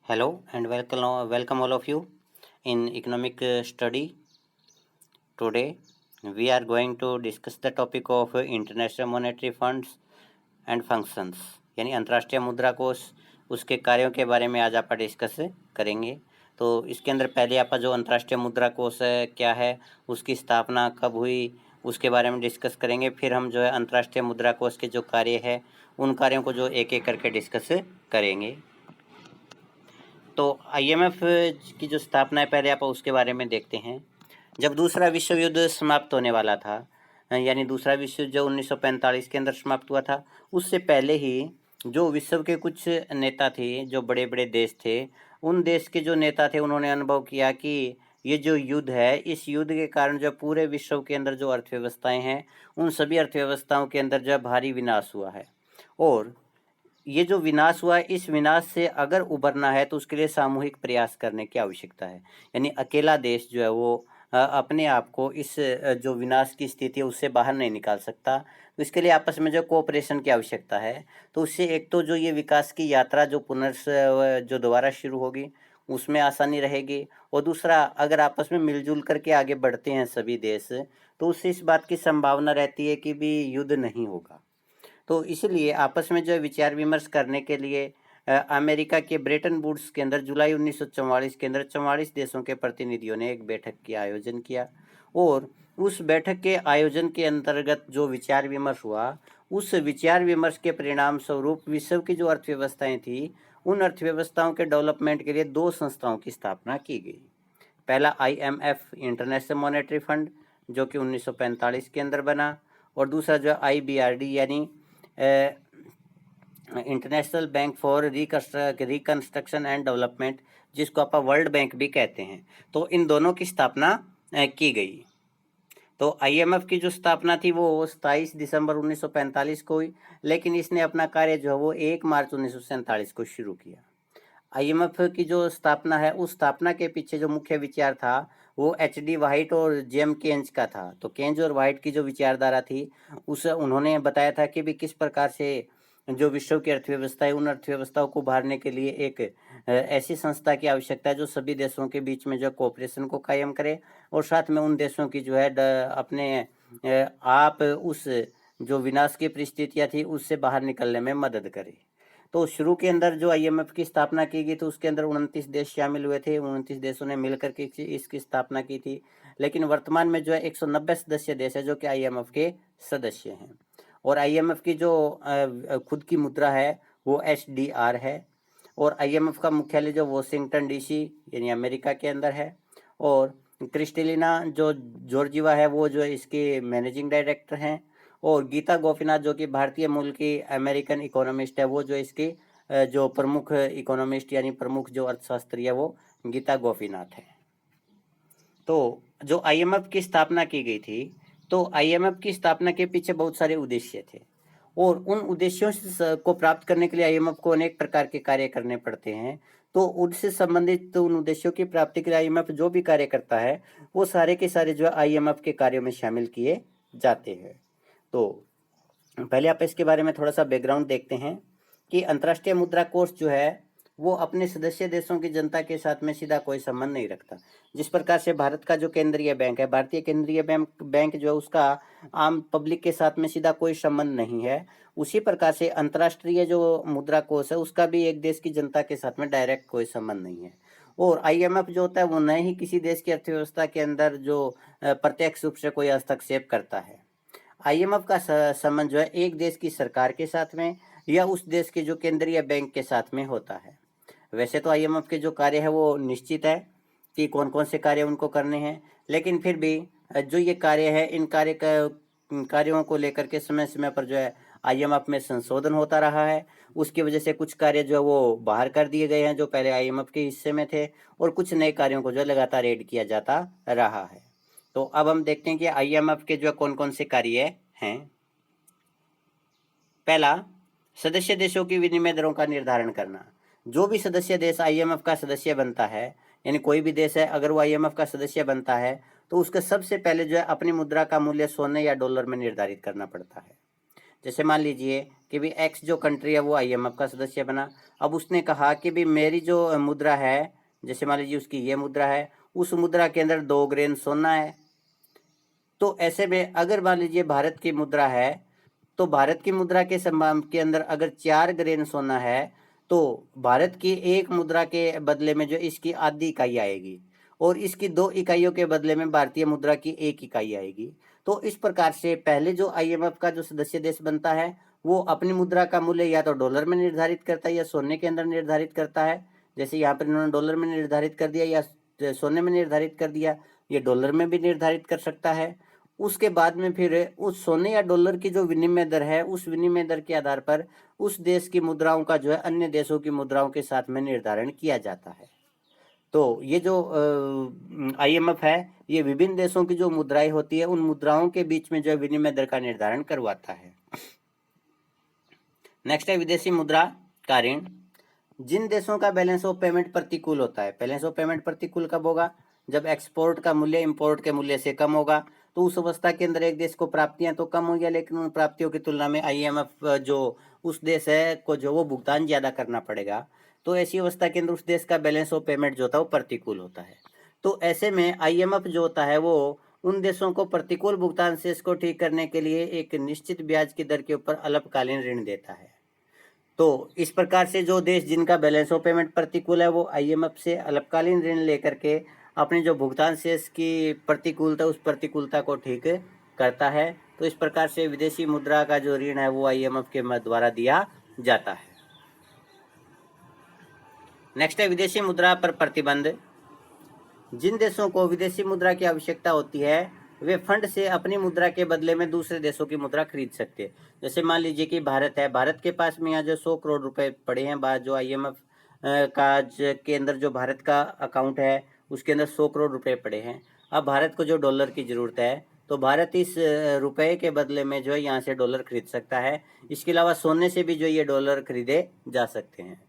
Hello and welcome all of you in economic study. Today we are going to discuss the topic of international monetary funds and functions यानी अंतर्राष्ट्रीय मुद्रा कोष उसके कार्यों के बारे में आज आप डिस्कस करेंगे। तो इसके अंदर पहले आप जो अंतर्राष्ट्रीय मुद्रा कोष है क्या है, उसकी स्थापना कब हुई, उसके बारे में डिस्कस करेंगे। फिर हम जो है अंतर्राष्ट्रीय मुद्रा कोष के जो कार्य है उन कार्यों को जो एक एक करके डिस्कस करेंगे। तो आईएमएफ की जो स्थापना है पहले आप उसके बारे में देखते हैं। जब दूसरा विश्व युद्ध समाप्त होने वाला था, यानी दूसरा विश्व युद्ध जो 1945 के अंदर समाप्त हुआ था, उससे पहले ही जो विश्व के कुछ नेता थे, जो बड़े बड़े देश थे, उन देश के जो नेता थे उन्होंने अनुभव किया कि ये जो युद्ध है, इस युद्ध के कारण जो पूरे विश्व के अंदर जो अर्थव्यवस्थाएं हैं, उन सभी अर्थव्यवस्थाओं के अंदर जो भारी विनाश हुआ है। और ये जो विनाश हुआ है, इस विनाश से अगर उबरना है तो उसके लिए सामूहिक प्रयास करने की आवश्यकता है। यानी अकेला देश जो है वो अपने आप को इस जो विनाश की स्थिति है उससे बाहर नहीं निकाल सकता। तो इसके लिए आपस में जो कोऑपरेशन की आवश्यकता है, तो उससे एक तो जो ये विकास की यात्रा जो जो दोबारा शुरू होगी उसमें आसानी रहेगी, और दूसरा अगर आपस में मिलजुल करके आगे बढ़ते हैं सभी देश, तो उससे इस बात की संभावना रहती है कि भी युद्ध नहीं होगा। तो इसलिए आपस में जो विचार विमर्श करने के लिए अमेरिका के ब्रेटन वुड्स के अंदर जुलाई 1944 के अंदर 44 देशों के प्रतिनिधियों ने एक बैठक की आयोजन किया, और उस बैठक के आयोजन के अंतर्गत जो विचार विमर्श हुआ, उस विचार विमर्श के परिणाम स्वरूप विश्व की जो अर्थव्यवस्थाएं थी, उन अर्थव्यवस्थाओं के डेवलपमेंट के लिए दो संस्थाओं की स्थापना की गई। पहला आईएमएफ इंटरनेशनल मॉनेटरी फंड जो कि 1945 के अंदर बना, और दूसरा जो आईबीआरडी यानी international bank for reconstruction and development, जिसको आप वर्ल्ड बैंक भी कहते हैं। तो इन दोनों की स्थापना की गई। तो आईएमएफ की जो स्थापना थी वो 27 दिसंबर 1945 को हुई, लेकिन इसने अपना कार्य जो है वो 1 मार्च 1947 को शुरू किया। आईएमएफ की जो स्थापना है, उस स्थापना के पीछे जो मुख्य विचार था वो एचडी वाइट और जेम केन्ज का था। तो केन्ज और वाइट की जो विचारधारा थी, उस उन्होंने बताया था कि भी किस प्रकार से जो विश्व की अर्थव्यवस्था है, उन अर्थव्यवस्थाओं को उभारने के लिए एक ऐसी संस्था की आवश्यकता है जो सभी देशों के बीच में जो कोऑपरेशन को कायम करे, और साथ में उन देशों की जो है अपने आप उस जो विनाश की परिस्थितियाँ थी उससे बाहर निकलने में मदद करे। तो शुरू के अंदर जो आईएमएफ की स्थापना की गई तो उसके अंदर 29 देश शामिल हुए थे। 29 देशों ने मिलकर के इसकी स्थापना की थी। लेकिन वर्तमान में जो है 190 सदस्य देश है जो कि आईएमएफ के सदस्य हैं। और आईएमएफ की जो खुद की मुद्रा है वो एचडीआर है, और आईएमएफ का मुख्यालय जो वॉशिंगटन डीसी यानी अमेरिका के अंदर है। और क्रिस्टेलिना जो जॉर्जिवा है वो जो इसके मैनेजिंग डायरेक्टर हैं, और गीता गोपीनाथ जो कि भारतीय मूल की अमेरिकन इकोनॉमिस्ट है, वो जो इसकी जो प्रमुख इकोनॉमिस्ट यानी प्रमुख जो अर्थशास्त्री है वो गीता गोपीनाथ है। तो जो आईएमएफ की स्थापना की गई थी, तो आईएमएफ की स्थापना के पीछे बहुत सारे उद्देश्य थे, और उन उद्देश्यों को प्राप्त करने के लिए आईएमएफ को अनेक प्रकार के कार्य करने पड़ते हैं। तो उनसे संबंधित उन उद्देश्यों की प्राप्ति के लिए आईएमएफ जो भी कार्य करता है वो सारे के सारे जो है आईएमएफ के कार्यों में शामिल किए जाते हैं। तो पहले आप इसके बारे में थोड़ा सा बैकग्राउंड देखते हैं कि अंतर्राष्ट्रीय मुद्रा कोष जो है वो अपने सदस्य देशों की जनता के साथ में सीधा कोई संबंध नहीं रखता। जिस प्रकार से भारत का जो केंद्रीय बैंक है, भारतीय केंद्रीय बैंक जो है उसका आम पब्लिक के साथ में सीधा कोई संबंध नहीं है, उसी प्रकार से अंतर्राष्ट्रीय जो मुद्रा कोष है उसका भी एक देश की जनता के साथ में डायरेक्ट कोई संबंध नहीं है। और आईएमएफ जो होता है वो न ही किसी देश की अर्थव्यवस्था के अंदर जो प्रत्यक्ष रूप से कोई हस्तक्षेप करता है। आईएमएफ का संबंध जो है एक देश की सरकार के साथ में या उस देश के जो केंद्रीय बैंक के साथ में होता है। वैसे तो आईएमएफ के जो कार्य है वो निश्चित है कि कौन कौन से कार्य उनको करने हैं, लेकिन फिर भी जो ये कार्य है इन कार्यों को लेकर के समय समय पर जो है आईएमएफ में संशोधन होता रहा है। उसकी वजह से कुछ कार्य जो है वो बाहर कर दिए गए हैं जो पहले आईएमएफ के हिस्से में थे, और कुछ नए कार्यों को जो है लगातार ऐड किया जाता रहा है। तो अब हम देखते हैं कि आईएमएफ के जो कौन कौन से कार्य हैं। पहला, सदस्य देशों की विनिमय दरों का निर्धारण करना। जो भी सदस्य देश आईएमएफ का सदस्य बनता है, यानी कोई भी देश है अगर वो आईएमएफ का सदस्य बनता है तो उसके सबसे पहले जो है अपनी मुद्रा का मूल्य सोने या डॉलर में निर्धारित करना पड़ता है। जैसे मान लीजिए कि भी एक्स जो कंट्री है वो आईएमएफ का सदस्य बना। अब उसने कहा कि भी मेरी जो मुद्रा है, जैसे मान लीजिए उसकी ये मुद्रा है, उस मुद्रा के अंदर 2 ग्रेन सोना है। तो ऐसे में अगर मान लीजिए भारत की मुद्रा है, तो भारत की मुद्रा के अंदर अगर 4 ग्रेन सोना है, तो भारत की एक मुद्रा के बदले में जो इसकी आधी इकाई आएगी, और इसकी 2 इकाइयों के बदले में भारतीय मुद्रा की 1 इकाई आएगी। तो इस प्रकार से पहले जो आईएमएफ का जो सदस्य देश बनता है, वो अपनी मुद्रा का मूल्य या तो डॉलर में निर्धारित करता है या सोने के अंदर निर्धारित करता है। जैसे यहाँ पर इन्होंने डॉलर में निर्धारित कर दिया या सोने में निर्धारित कर दिया, ये डॉलर में भी निर्धारित कर सकता है। उसके बाद में फिर उस सोने या डॉलर की जो विनिमय दर है, उस विनिमय दर के आधार पर उस देश की मुद्राओं का जो है अन्य देशों की मुद्राओं के साथ में निर्धारण किया जाता है। तो ये जो आईएमएफ है, ये विभिन्न देशों की जो मुद्राएं होती है, उन मुद्राओं के बीच में जो है विनिमय दर का निर्धारण करवाता है। नेक्स्ट है विदेशी मुद्रा का ऋण। जिन देशों का बैलेंस ऑफ पेमेंट प्रतिकूल होता है, बैलेंस ऑफ पेमेंट प्रतिकूल कब होगा? जब एक्सपोर्ट का मूल्य इंपोर्ट के मूल्य से कम होगा। तो उस अवस्था के अंदर एक देश को प्राप्तियां तो कम होगी, लेकिन उन प्राप्तियों की तुलना में आईएमएफ जो उस देश है को जो वो भुगतान ज्यादा करना पड़ेगा। तो ऐसी अवस्था के अंदर उस देश का बैलेंस ऑफ पेमेंट जो होता है वो प्रतिकूल होता है। तो ऐसे में आईएमएफ जो होता है वो उन देशों को प्रतिकूल भुगतान शेष को ठीक करने के लिए एक निश्चित ब्याज की दर के ऊपर अल्पकालीन ऋण देता है। तो इस प्रकार से जो देश जिनका बैलेंस ऑफ पेमेंट प्रतिकूल है, वो आईएमएफ से अल्पकालीन ऋण लेकर के अपनी जो भुगतान शेष की प्रतिकूलता, उस प्रतिकूलता को ठीक करता है। तो इस प्रकार से विदेशी मुद्रा का जो ऋण है वो आईएमएफ के द्वारा दिया जाता है। नेक्स्ट है विदेशी मुद्रा पर प्रतिबंध। जिन देशों को विदेशी मुद्रा की आवश्यकता होती है, वे फंड से अपनी मुद्रा के बदले में दूसरे देशों की मुद्रा खरीद सकते हैं। जैसे मान लीजिए कि भारत है, भारत के पास में यहाँ जो 100 करोड़ रुपए पड़े हैं, बाद जो आईएमएफ का के अंदर जो भारत का अकाउंट है उसके अंदर 100 करोड़ रुपए पड़े हैं। अब भारत को जो डॉलर की जरूरत है, तो भारत इस रुपए के बदले में जो है यहाँ से डॉलर खरीद सकता है। इसके अलावा सोने से भी जो ये डॉलर खरीदे जा सकते हैं।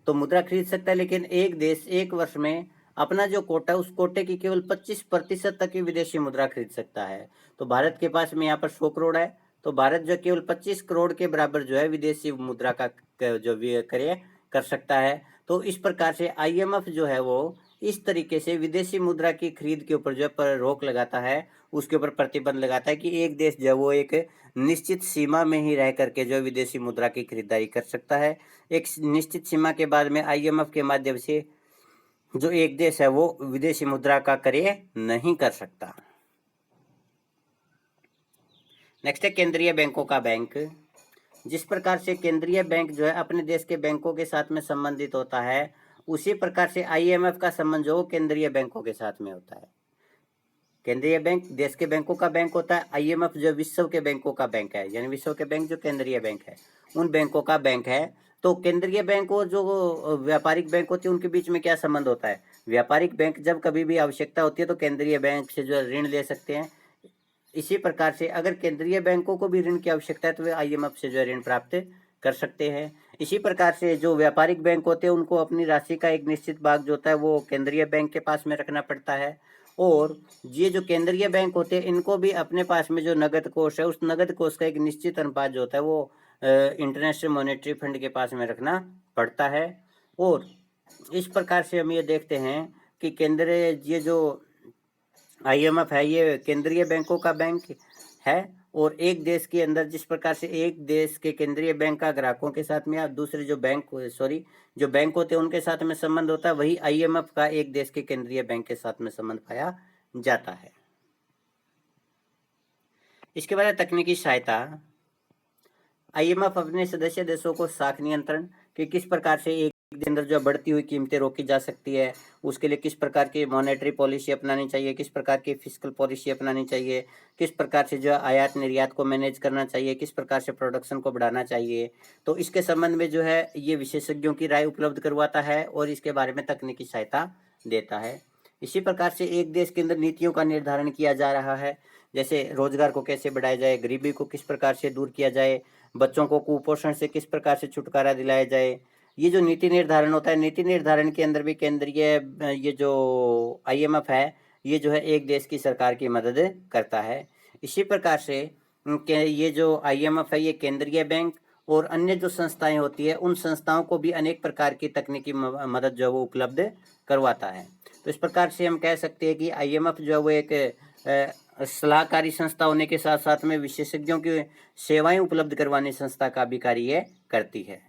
तो मुद्रा खरीद सकता है, लेकिन एक देश एक वर्ष में अपना जो कोटा, उस कोटे की केवल 25% तक की विदेशी मुद्रा खरीद सकता है। तो भारत के पास में यहाँ पर 100 करोड़ है, तो भारत जो केवल 25 करोड़ के बराबर जो है विदेशी मुद्रा का जो क्रय कर सकता है। तो इस प्रकार से आईएमएफ जो है वो इस तरीके से विदेशी मुद्रा की खरीद के ऊपर जो है पर रोक लगाता है, उसके ऊपर प्रतिबंध लगाता है कि एक देश जो है वो एक निश्चित सीमा में ही रह करके जो है विदेशी मुद्रा की खरीदारी कर सकता है। एक निश्चित सीमा के बाद में आईएमएफ के माध्यम से जो एक देश है वो विदेशी मुद्रा का क्रय नहीं कर सकता। नेक्स्ट है केंद्रीय बैंकों का बैंक। जिस प्रकार से केंद्रीय बैंक जो है अपने देश के बैंकों के साथ में संबंधित होता है, उसी प्रकार से आईएमएफ का संबंध जो केंद्रीय बैंकों के साथ में होता है। केंद्रीय बैंक देश के बैंकों का बैंक होता है, आईएमएफ जो विश्व के बैंकों का बैंक है, यानी विश्व के बैंक जो केंद्रीय बैंक है उन बैंकों का बैंक है। तो केंद्रीय बैंक और जो व्यापारिक बैंक होती है उनके बीच में क्या संबंध होता है? व्यापारिक बैंक जब कभी भी आवश्यकता होती है तो केंद्रीय बैंक से जो ऋण ले सकते हैं। इसी प्रकार से अगर केंद्रीय बैंकों को भी ऋण की आवश्यकता है तो वे आईएमएफ से जो ऋण प्राप्त कर सकते हैं। इसी प्रकार से जो व्यापारिक बैंक होते हैं उनको अपनी राशि का एक निश्चित भाग जो होता है वो केंद्रीय बैंक के पास में रखना पड़ता है, और ये जो केंद्रीय बैंक होते हैं इनको भी अपने पास में जो नगद कोष है उस नगद कोष का एक निश्चित अनुपात जो होता है वो इंटरनेशनल मॉनेटरी फंड के पास में रखना पड़ता है। और इस प्रकार से हम ये देखते हैं कि केंद्रीय ये जो आईएमएफ है ये केंद्रीय बैंकों का बैंक है, और एक देश के अंदर जिस प्रकार से एक देश के केंद्रीय बैंक का ग्राहकों के साथ में या दूसरे जो बैंक होते हैं उनके साथ में संबंध होता है, वही आईएमएफ का एक देश के केंद्रीय बैंक के साथ में संबंध पाया जाता है। इसके बाद तकनीकी सहायता। आईएमएफ अपने सदस्य देशों को साख नियंत्रण कि किस प्रकार से एक के अंदर जो बढ़ती हुई कीमतें रोकी जा सकती है, उसके लिए किस प्रकार की मॉनेटरी पॉलिसी अपनानी चाहिए, किस प्रकार की फिस्कल पॉलिसी अपनानी चाहिए, किस प्रकार से जो आयात निर्यात को मैनेज करना चाहिए, किस प्रकार से प्रोडक्शन को बढ़ाना चाहिए। तो इसके संबंध में जो है ये विशेषज्ञों की राय उपलब्ध करवाता है और इसके बारे में तकनीकी सहायता देता है। इसी प्रकार से एक देश के अंदर नीतियों का निर्धारण किया जा रहा है, जैसे रोजगार को कैसे बढ़ाया जाए, गरीबी को किस प्रकार से दूर किया जाए, बच्चों को कुपोषण से किस प्रकार से छुटकारा दिलाया जाए। ये जो नीति निर्धारण होता है, नीति निर्धारण के अंदर भी केंद्रीय ये जो आईएमएफ है ये जो है एक देश की सरकार की मदद करता है। इसी प्रकार से ये जो आईएमएफ है ये केंद्रीय बैंक और अन्य जो संस्थाएं होती है उन संस्थाओं को भी अनेक प्रकार की तकनीकी मदद जो है वो उपलब्ध करवाता है। तो इस प्रकार से हम कह सकते हैं कि IMF जो है वो एक सलाहकारी संस्था होने के साथ साथ में विशेषज्ञों की सेवाएं उपलब्ध करवाने संस्था का भी कार्य करती है।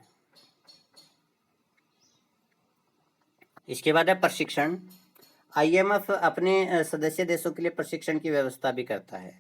इसके बाद है प्रशिक्षण। IMF अपने सदस्य देशों के लिए प्रशिक्षण की व्यवस्था भी करता है।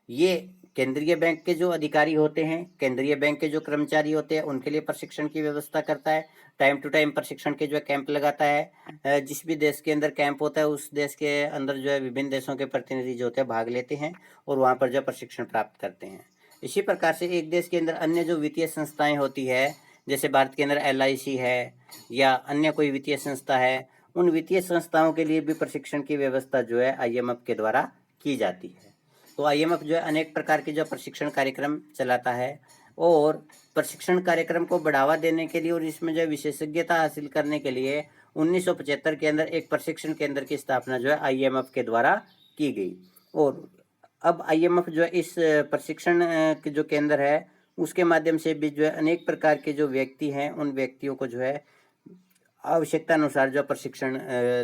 ये केंद्रीय बैंक के जो अधिकारी होते हैं, केंद्रीय बैंक के जो कर्मचारी होते हैं, उनके लिए प्रशिक्षण की व्यवस्था करता है। टाइम टू टाइम प्रशिक्षण के जो कैंप लगाता है। जिस भी देश के अंदर कैंप होता है उस देश के अंदर जो है विभिन्न देशों के प्रतिनिधि जो होते हैं भाग लेते हैं और वहाँ पर जो प्रशिक्षण प्राप्त करते हैं। इसी प्रकार से एक देश के अंदर अन्य जो वित्तीय संस्थाएं होती है, जैसे भारत के अंदर LIC है या अन्य कोई वित्तीय संस्था है, उन वित्तीय संस्थाओं के लिए भी प्रशिक्षण की व्यवस्था जो है IMF के द्वारा की जाती है। तो IMF जो है अनेक प्रकार के जो प्रशिक्षण कार्यक्रम चलाता है और प्रशिक्षण कार्यक्रम को बढ़ावा देने के लिए और इसमें जो विशेषज्ञता हासिल करने के लिए 1975 के अंदर एक प्रशिक्षण केंद्र की स्थापना जो है IMF के द्वारा की गई। और अब IMF जो है इस प्रशिक्षण के जो केंद्र है उसके माध्यम से भी जो है अनेक प्रकार के जो व्यक्ति हैं उन व्यक्तियों को जो है आवश्यकता अनुसार जो प्रशिक्षण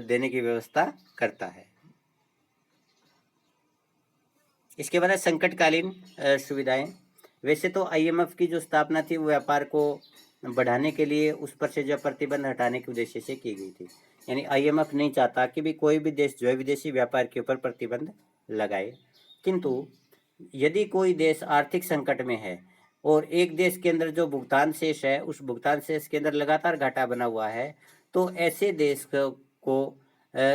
देने की व्यवस्था करता है। इसके बाद है संकटकालीन सुविधाएं। वैसे तो IMF की जो स्थापना थी वो व्यापार को बढ़ाने के लिए उस पर से जो प्रतिबंध हटाने के उद्देश्य से की गई थी। यानी IMF नहीं चाहता कि भी कोई भी देश जो है विदेशी व्यापार के ऊपर प्रतिबंध लगाए, किंतु यदि कोई देश आर्थिक संकट में है और एक देश के अंदर जो भुगतान शेष है उस भुगतान शेष के अंदर लगातार घाटा बना हुआ है, तो ऐसे देश को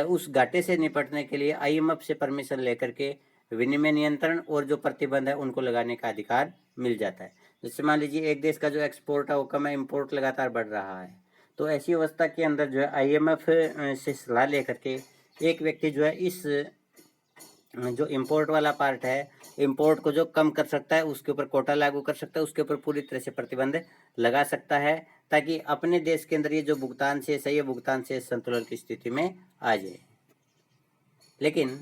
उस घाटे से निपटने के लिए IMF से परमिशन लेकर के विनिमय नियंत्रण और जो प्रतिबंध है उनको लगाने का अधिकार मिल जाता है। जैसे मान लीजिए एक देश का जो एक्सपोर्ट है वो कम है, इम्पोर्ट लगातार बढ़ रहा है, तो ऐसी अवस्था के अंदर जो है IMF से सलाह लेकर के एक व्यक्ति जो है इस जो इम्पोर्ट वाला पार्ट है, इम्पोर्ट को जो कम कर सकता है, उसके ऊपर कोटा लागू कर सकता है, उसके ऊपर पूरी तरह से प्रतिबंध लगा सकता है, ताकि अपने देश के अंदर ये जो भुगतान शेष है ये भुगतान शेष संतुलन की स्थिति में आ जाए। लेकिन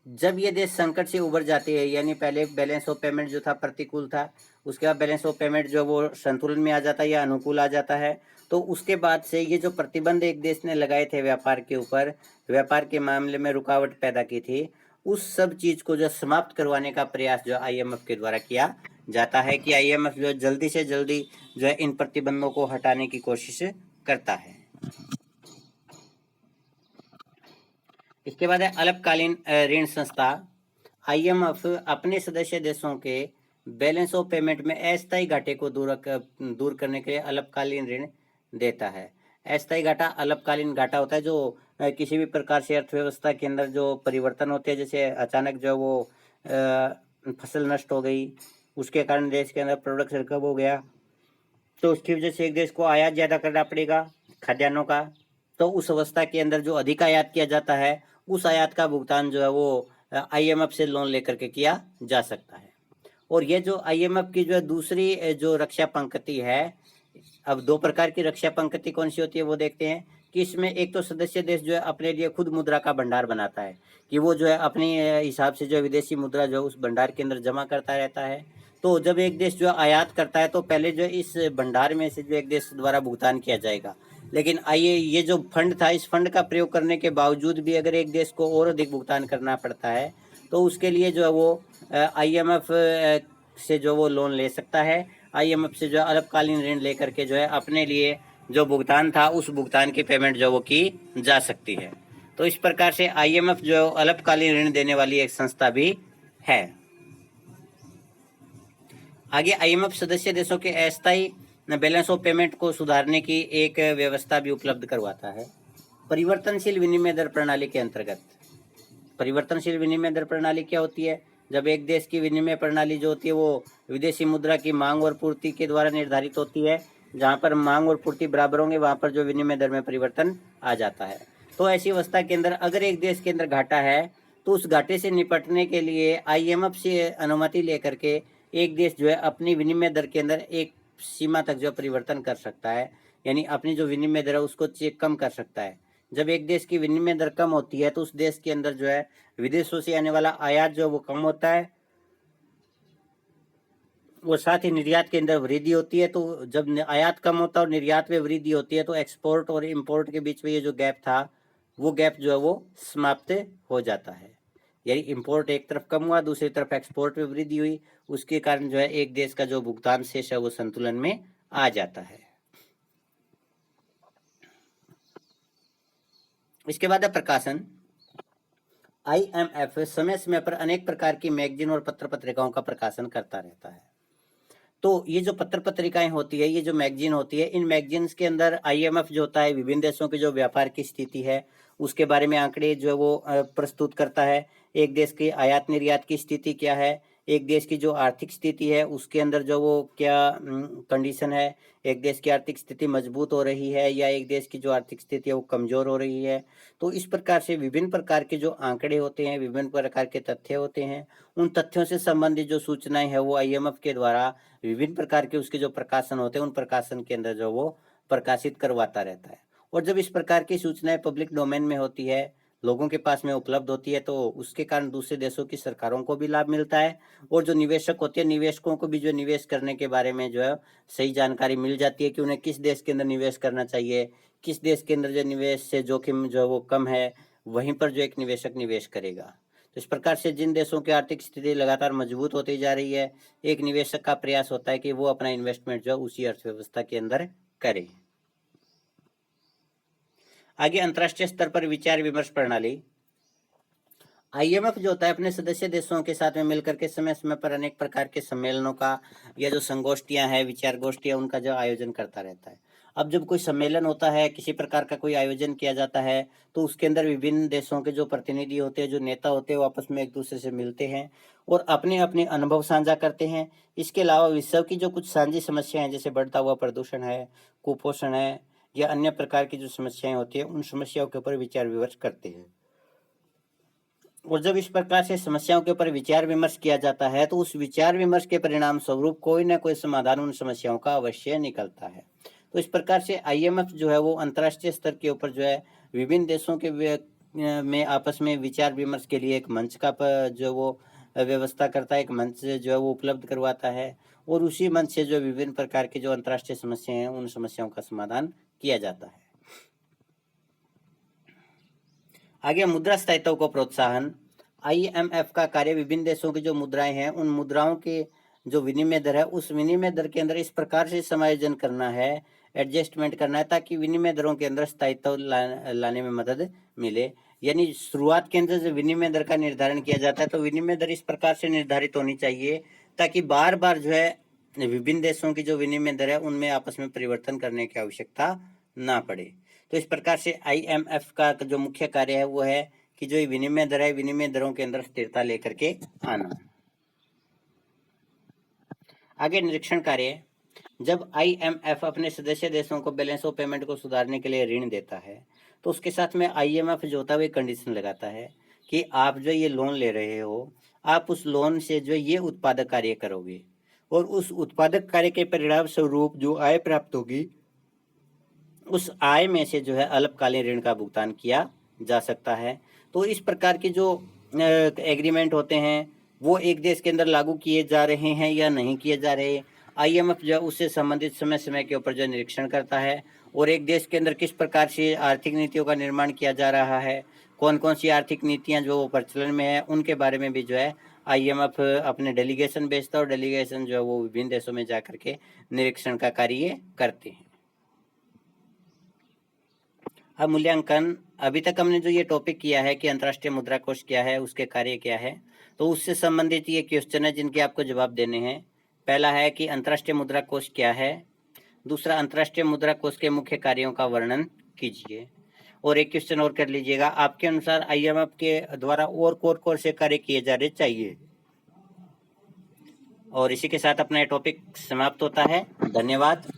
जब ये देश संकट से उबर जाते हैं, यानी पहले बैलेंस ऑफ पेमेंट जो था प्रतिकूल था, उसके बाद बैलेंस ऑफ पेमेंट जो वो संतुलन में आ जाता है या अनुकूल आ जाता है, तो उसके बाद से ये जो प्रतिबंध एक देश ने लगाए थे व्यापार के ऊपर, व्यापार के मामले में रुकावट पैदा की थी, उस सब चीज को जो समाप्त करवाने का प्रयास जो IMF के द्वारा किया जाता है कि IMF जो जल्दी से जल्दी जो है इन प्रतिबंधों को हटाने की कोशिश करता है। इसके बाद है अल्पकालीन ऋण संस्था। IMF अपने सदस्य देशों के बैलेंस ऑफ पेमेंट में अस्थायी घाटे को दूर करने के लिए अल्पकालीन ऋण देता है। अस्थायी घाटा अल्पकालीन घाटा होता है जो किसी भी प्रकार से अर्थव्यवस्था के अंदर जो परिवर्तन होते हैं, जैसे अचानक जो वो फसल नष्ट हो गई, उसके कारण देश के अंदर प्रोडक्शन कम हो गया, तो उसकी वजह से एक देश को आयात ज़्यादा करना पड़ेगा खाद्यान्नों का, तो उस अवस्था के अंदर जो अधिक आयात किया जाता है उस आयात का भुगतान जो है वो IMF से लोन लेकर के किया जा सकता है। और ये जो IMF की जो दूसरी जो रक्षा पंक्ति है, अब दो प्रकार की रक्षा पंक्ति कौन सी होती है वो देखते हैं कि इसमें एक तो सदस्य देश जो है अपने लिए खुद मुद्रा का भंडार बनाता है कि वो जो है अपने हिसाब से जो विदेशी मुद्रा जो है उस भंडार के अंदर जमा करता रहता है। तो जब एक देश जो आयात करता है तो पहले जो इस भंडार में से जो एक देश द्वारा भुगतान किया जाएगा, लेकिन आइए ये जो फंड था इस फंड का प्रयोग करने के बावजूद भी अगर एक देश को और अधिक भुगतान करना पड़ता है तो उसके लिए जो है वो IMF से जो वो लोन ले सकता है। IMF से जो अल्पकालीन ऋण लेकर के जो है अपने लिए जो भुगतान था उस भुगतान की पेमेंट जो वो की जा सकती है। तो इस प्रकार से IMF जो अल्पकालीन ऋण देने वाली एक संस्था भी है। आगे IMF सदस्य देशों के अस्थायी बैलेंस ऑफ पेमेंट को सुधारने की एक व्यवस्था भी उपलब्ध करवाता है। परिवर्तनशील विनिमय दर प्रणाली के अंतर्गत, परिवर्तनशील विनिमय दर प्रणाली क्या होती है? जब एक देश की विनिमय प्रणाली जो होती है वो विदेशी मुद्रा की मांग और पूर्ति के द्वारा निर्धारित होती है। जहाँ पर मांग और पूर्ति बराबर होंगे वहाँ पर जो विनिमय दर में परिवर्तन आ जाता है। तो ऐसी अवस्था के अंदर अगर एक देश के अंदर घाटा है तो उस घाटे से निपटने के लिए IMF से अनुमति लेकर के एक देश जो है अपनी विनिमय दर के अंदर एक सीमा तक जो परिवर्तन कर सकता है, यानी अपनी जो विनिमय दर है उसको कम कर सकता है। जब एक देश की विनिमय दर कम होती है तो उस देश के अंदर जो है विदेशों से आने वाला आयात जो वो कम होता है और साथ ही निर्यात के अंदर वृद्धि होती है। तो जब आयात कम होता है और निर्यात में वृद्धि होती है तो एक्सपोर्ट और इंपोर्ट के बीच में ये जो गैप था वो गैप जो है वो समाप्त हो जाता है। यानी इंपोर्ट एक तरफ कम हुआ, दूसरी तरफ एक्सपोर्ट में वृद्धि हुई, उसके कारण जो है एक देश का जो भुगतान शेष है वो संतुलन में आ जाता है। इसके बाद है प्रकाशन। IMF समय समय पर अनेक प्रकार की मैगजीन और पत्र पत्रिकाओं का प्रकाशन करता रहता है। तो ये जो पत्र पत्रिकाएं होती है, ये जो मैगजीन होती है, इन मैगजीन्स के अंदर IMF जो होता है विभिन्न देशों के जो व्यापार की स्थिति है उसके बारे में आंकड़े जो है वो प्रस्तुत करता है। एक देश की आयात निर्यात की स्थिति क्या है, एक देश की जो आर्थिक स्थिति है उसके अंदर जो वो क्या कंडीशन है, एक देश की आर्थिक स्थिति मजबूत हो रही है या एक देश की जो आर्थिक स्थिति है वो कमजोर हो रही है। तो इस प्रकार से विभिन्न प्रकार के जो आंकड़े होते हैं, विभिन्न प्रकार के तथ्य होते हैं, उन तथ्यों से संबंधित जो सूचनाएं हैं वो IMF के द्वारा विभिन्न प्रकार के उसके जो प्रकाशन होते हैं उन प्रकाशन के अंदर जो वो प्रकाशित करवाता रहता है। और जब इस प्रकार की सूचनाएं पब्लिक डोमेन में होती है, लोगों के पास में उपलब्ध होती है, तो उसके कारण दूसरे देशों की सरकारों को भी लाभ मिलता है और जो निवेशक होते हैं निवेशकों को भी जो निवेश करने के बारे में जो है सही जानकारी मिल जाती है कि उन्हें किस देश के अंदर निवेश करना चाहिए, किस देश के अंदर जो निवेश से जोखिम जो है वो कम है, वहीं पर जो एक निवेशक निवेश करेगा। तो इस प्रकार से जिन देशों की आर्थिक स्थिति लगातार मजबूत होती जा रही है, एक निवेशक का प्रयास होता है कि वो अपना इन्वेस्टमेंट जो उसी अर्थव्यवस्था के अंदर करे। आगे अंतर्राष्ट्रीय स्तर पर विचार विमर्श प्रणाली। IMF जो होता है अपने सदस्य देशों के साथ में मिलकर के समय समय पर अनेक प्रकार के सम्मेलनों का या जो संगोष्ठियां हैं, विचार गोष्ठियां, उनका जो आयोजन करता रहता है। अब जब कोई सम्मेलन होता है, किसी प्रकार का कोई आयोजन किया जाता है, तो उसके अंदर विभिन्न देशों के जो प्रतिनिधि होते हैं, जो नेता होते हैं, वो आपस में एक दूसरे से मिलते हैं और अपने अपने अनुभव साझा करते हैं। इसके अलावा विश्व की जो कुछ साझी समस्याएं हैं, जैसे बढ़ता हुआ प्रदूषण है, कुपोषण है या अन्य प्रकार की जो समस्याएं होती है, उन समस्याओं के ऊपर विचार विमर्श करते हैं। और जब इस प्रकार से समस्याओं के ऊपर विचार विमर्श किया जाता है तो उस विचार विमर्श के परिणाम स्वरूप कोई ना कोई समाधान उन समस्याओं का अवश्य निकलता है। तो इस प्रकार से IMF जो है वो अंतर्राष्ट्रीय स्तर के ऊपर जो है विभिन्न देशों के में आपस में विचार विमर्श के लिए एक मंच का जो वो व्यवस्था करता है, एक मंच जो है वो उपलब्ध करवाता है और उसी मंच से जो विभिन्न प्रकार की जो अंतर्राष्ट्रीय समस्याएं हैं उन समस्याओं का समाधान किया जाता है। आगे मुद्रा स्थायित्व को प्रोत्साहन। IMF का कार्य विभिन्न देशों की जो मुद्राएं हैं उन मुद्राओं के जो विनिमय दर है उस विनिमय दर के अंदर इस प्रकार से समायोजन करना है, एडजस्टमेंट करना है ताकि विनिमय दरों के अंदर स्थायित्व लाने में मदद मिले। यानी शुरुआत के अंदर जो विनिमय दर का निर्धारण किया जाता है तो विनिमय दर इस प्रकार से निर्धारित होनी चाहिए ताकि बार बार जो है विभिन्न देशों की जो विनिमय दर है उनमें आपस में परिवर्तन करने की आवश्यकता ना पड़े। तो इस प्रकार से IMF का जो मुख्य कार्य है वो है कि जो विनिमय दर है, विनिमय दरों के अंदर स्थिरता लेकर के आना। आगे निरीक्षण कार्य। जब IMF अपने सदस्य देशों को बैलेंस ऑफ पेमेंट को सुधारने के लिए ऋण देता है तो उसके साथ में IMF जो होता है वो कंडीशन लगाता है कि आप जो ये लोन ले रहे हो, आप उस लोन से जो ये उत्पादक कार्य करोगे और उस उत्पादक कार्य के परिणाम स्वरूप जो आय प्राप्त होगी उस आय में से जो है अल्पकालीन ऋण का भुगतान किया जा सकता है। तो इस प्रकार के जो एग्रीमेंट होते हैं वो एक देश के अंदर लागू किए जा रहे हैं या नहीं किए जा रहे, IMF जो है उससे संबंधित समय समय के ऊपर जो निरीक्षण करता है और एक देश के अंदर किस प्रकार से आर्थिक नीतियों का निर्माण किया जा रहा है, कौन कौन सी आर्थिक नीतियां जो प्रचलन में है उनके बारे में भी जो है IMF अपने डेलीगेशन भेजता है और डेलीगेशन जो है वो विभिन्न देशों में जाकर के निरीक्षण का कार्य करते हैं। अब मूल्यांकन। अभी तक हमने जो ये टॉपिक किया है कि अंतर्राष्ट्रीय मुद्रा कोष क्या है, उसके कार्य क्या है, तो उससे संबंधित ये क्वेश्चन है जिनके आपको जवाब देने हैं। पहला है कि अंतर्राष्ट्रीय मुद्रा कोष क्या है। दूसरा, अंतर्राष्ट्रीय मुद्रा कोष के मुख्य कार्यों का वर्णन कीजिए। और एक क्वेश्चन और कर लीजिएगा, आपके अनुसार IMF के द्वारा और कौन से कार्य किए जाने चाहिए। और इसी के साथ अपना टॉपिक समाप्त होता है। धन्यवाद।